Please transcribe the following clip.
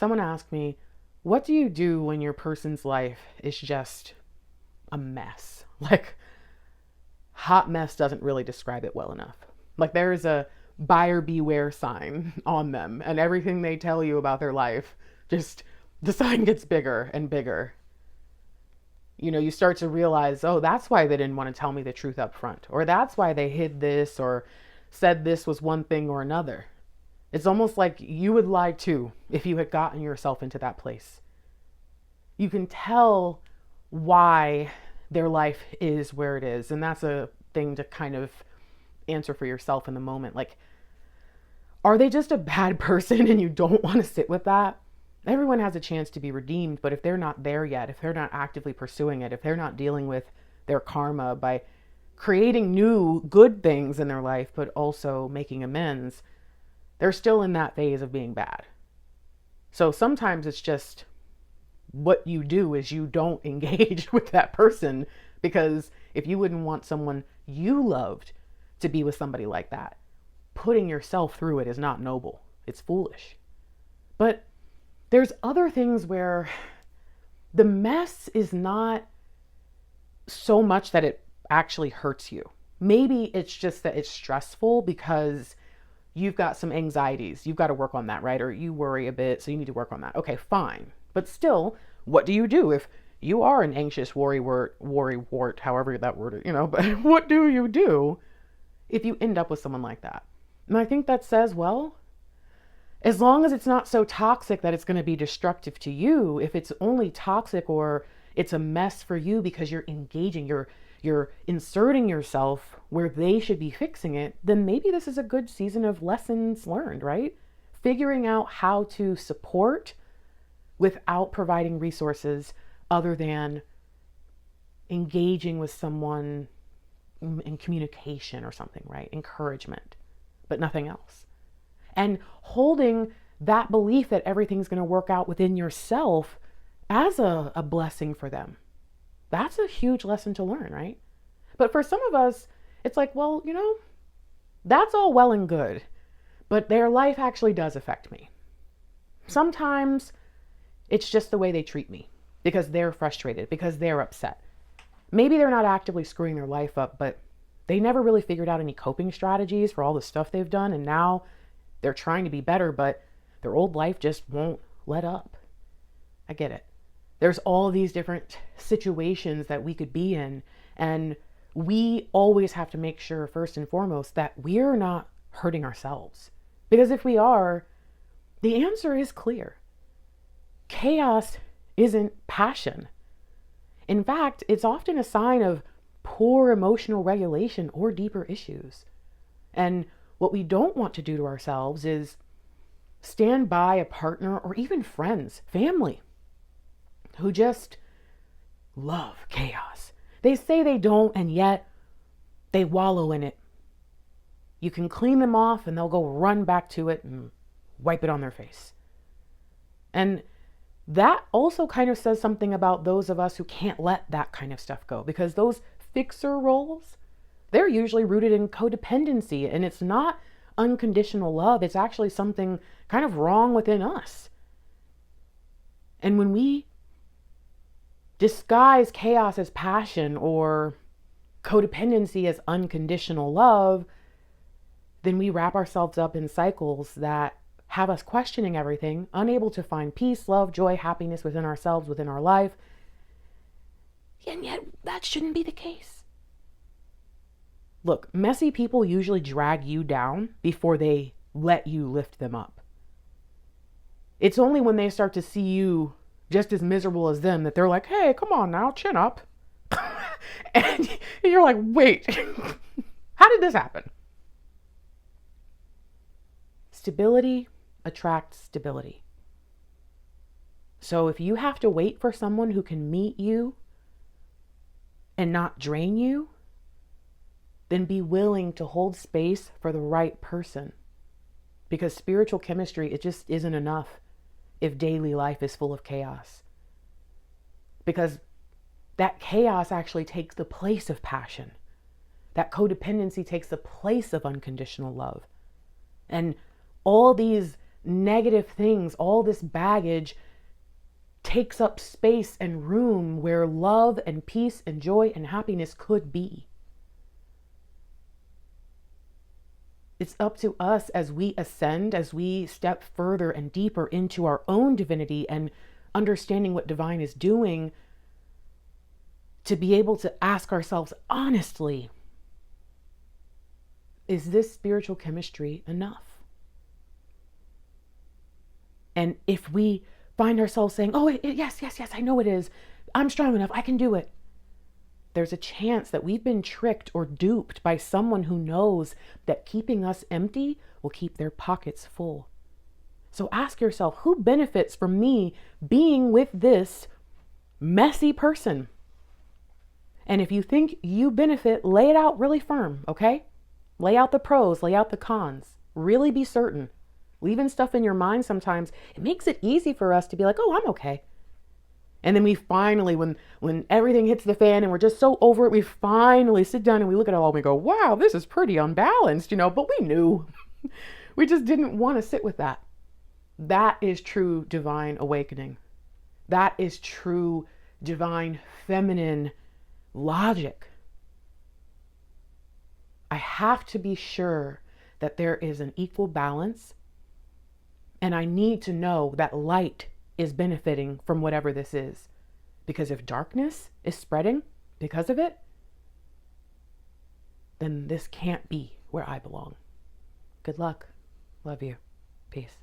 Someone asked me, what do you do when your person's life is just a mess? Like, hot mess doesn't really describe it well enough. Like, there is a buyer beware sign on them, and everything they tell you about their life, just the sign gets bigger and bigger. You start to realize, oh, that's why they didn't want to tell me the truth up front, or that's why they hid this or said this was one thing or another. It's almost like you would lie too if you had gotten yourself into that place. You can tell why their life is where it is, and that's a thing to kind of answer for yourself in the moment. Like, are they just a bad person and you don't want to sit with that? Everyone has a chance to be redeemed, but if they're not there yet, if they're not actively pursuing it, if they're not dealing with their karma by creating new good things in their life, but also making amends, they're still in that phase of being bad. So sometimes it's just what you do is you don't engage with that person, because if you wouldn't want someone you loved to be with somebody like that, putting yourself through it is not noble. It's foolish. But there's other things where the mess is not so much that it actually hurts you. Maybe it's just that it's stressful because you've got some anxieties. You've got to work on that, right? Or you worry a bit, so you need to work on that. Okay, fine. But still, what do you do if you are an anxious worry wart, however that word, but what do you do if you end up with someone like that? And I think that says, well, as long as it's not so toxic that it's going to be destructive to you, if it's only toxic or it's a mess for you because you're engaging, you're inserting yourself where they should be fixing it, then maybe this is a good season of lessons learned, right? Figuring out how to support without providing resources other than engaging with someone in communication or something, right? Encouragement, but nothing else. And holding that belief that everything's going to work out within yourself as a blessing for them. That's a huge lesson to learn, right? But for some of us, it's like, well, that's all well and good, but their life actually does affect me. Sometimes it's just the way they treat me because they're frustrated, because they're upset. Maybe they're not actively screwing their life up, but they never really figured out any coping strategies for all the stuff they've done, and now they're trying to be better, but their old life just won't let up. I get it. There's all these different situations that we could be in, and we always have to make sure, first and foremost, that we're not hurting ourselves. Because if we are, the answer is clear. Chaos isn't passion. In fact, it's often a sign of poor emotional regulation or deeper issues. And what we don't want to do to ourselves is stand by a partner or even friends, family, who just love chaos. They say they don't, and yet they wallow in it. You can clean them off and they'll go run back to it and wipe it on their face. And that also kind of says something about those of us who can't let that kind of stuff go, because those fixer roles, they're usually rooted in codependency, and it's not unconditional love. It's actually something kind of wrong within us. And when we disguise chaos as passion or codependency as unconditional love, then we wrap ourselves up in cycles that have us questioning everything, unable to find peace, love, joy, happiness within ourselves, within our life. And yet that shouldn't be the case. Look, messy people usually drag you down before they let you lift them up. It's only when they start to see you just as miserable as them that they're like, hey, come on now, chin up. And you're like, wait, how did this happen? Stability attracts stability. So if you have to wait for someone who can meet you and not drain you, then be willing to hold space for the right person. Because spiritual chemistry, it just isn't enough if daily life is full of chaos. Because that chaos actually takes the place of passion. That codependency takes the place of unconditional love. And all these negative things, all this baggage takes up space and room where love and peace and joy and happiness could be. It's up to us as we ascend, as we step further and deeper into our own divinity and understanding what divine is doing, to be able to ask ourselves honestly, is this spiritual chemistry enough? And if we find ourselves saying, oh, yes, I know it is. I'm strong enough. I can do it. There's a chance that we've been tricked or duped by someone who knows that keeping us empty will keep their pockets full. So ask yourself, who benefits from me being with this messy person? And if you think you benefit, lay it out really firm, okay? Lay out the pros, lay out the cons. Really be certain. Leaving stuff in your mind sometimes, it makes it easy for us to be like, oh, I'm okay. And then we finally, when everything hits the fan and we're just so over it, we finally sit down and we look at it all and we go, wow, this is pretty unbalanced, but we knew. We just didn't want to sit with that. That is true divine awakening. That is true divine feminine logic. I have to be sure that there is an equal balance, and I need to know that light is benefiting from whatever this is. Because if darkness is spreading because of it, then this can't be where I belong. Good luck. Love you. Peace.